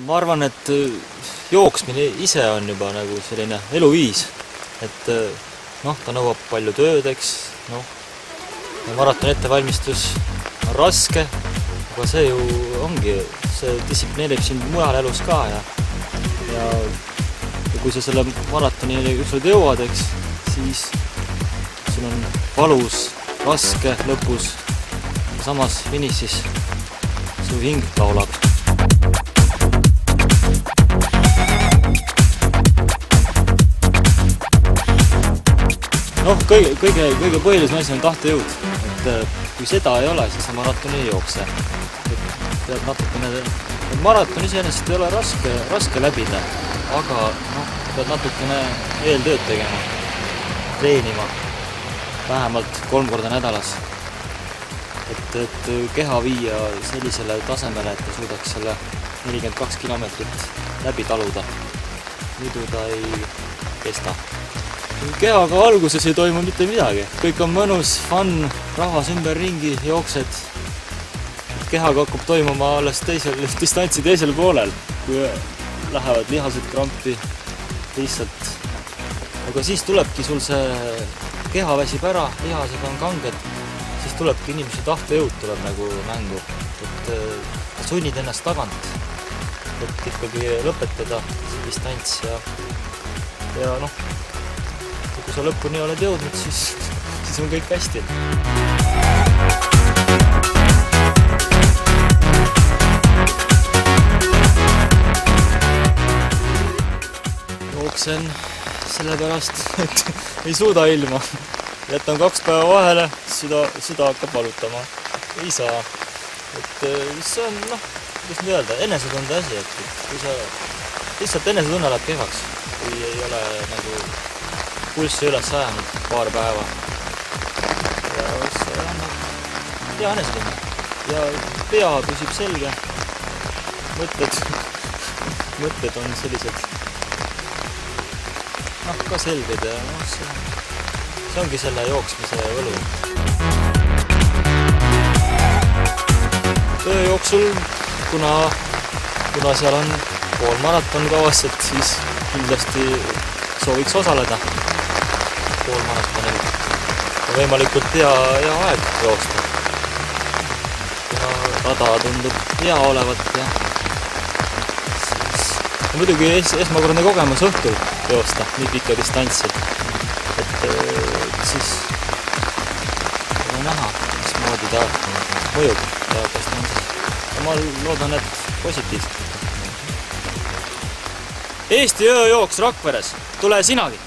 ma arvan, et jooksmine ise on juba nagu selline eluviis, et ta nõuab palju tööd, eks, maraton ettevalmistus on raske, aga see ju ongi, see distsiplineerib sind mujal elus ka ja kui sa selle maratoni ükskord jõuad, eks, siis sul on valus, raske lõpus, samas finišis su hing laulab. Kõige põhilisem asi on tahtejõud, et kui seda ei ole, siis sa maratoni ei jookse. Pead natukene, maraton iseenesest ei ole raske läbida, aga pead natukene eeltööd tegema, treenima vähemalt 3 korda nädalas, et keha viia sellisele tasemele, et ta suudaks selle 42 kilomeetrit läbi taluda. Muidu ta ei kesta. Kehaga alguses ei toimu mitte midagi. Kõik on mõnus, fun, rahvas ümberringi, jooksed. Kehaga hakkab toimuma alles distantsi teisel poolel, kui lähevad lihased krampi lihtsalt. Aga siis tulebki sul see keha väsib ära, lihased on kanged, siis tulebki inimese tahtejõud tuleb nagu mängu. Et sunnid ennast tagant, et ikkagi lõpetada see distants ja kui sa lõpuni oled jõudnud, siis on kõik hästi. Jooksen sellepärast, et ei suuda ilma. Jätan 2 päeva vahele, süda hakkab valutama. Ei saa. Et see on, kuidas nüüd öelda, enesetunde asi, et kui sa lihtsalt enesetunne läheb kehvaks, kui ei ole nagu pulssi üles ajanud paar päeva. Ja see annab hea enesetunne. Ja pea püsib selge. Mõtted on sellised ka selged ja see ongi selle jooksmise võlu. Töö jooksul, kuna seal on pool maraton kavas, et siis kindlasti sooviks osaleda pool maratonil. Võimalikult hea aeg joosta. Kuna rada tundub hea olevat ja muidugi esmakordne kogemus õhtul joosta nii pikka distantsi. Et siis on näha, mismoodi ta mõjub ja kas ta on siis. Ma loodan, et positiivselt. Eesti ööjooks Rakveres, tule sinagi!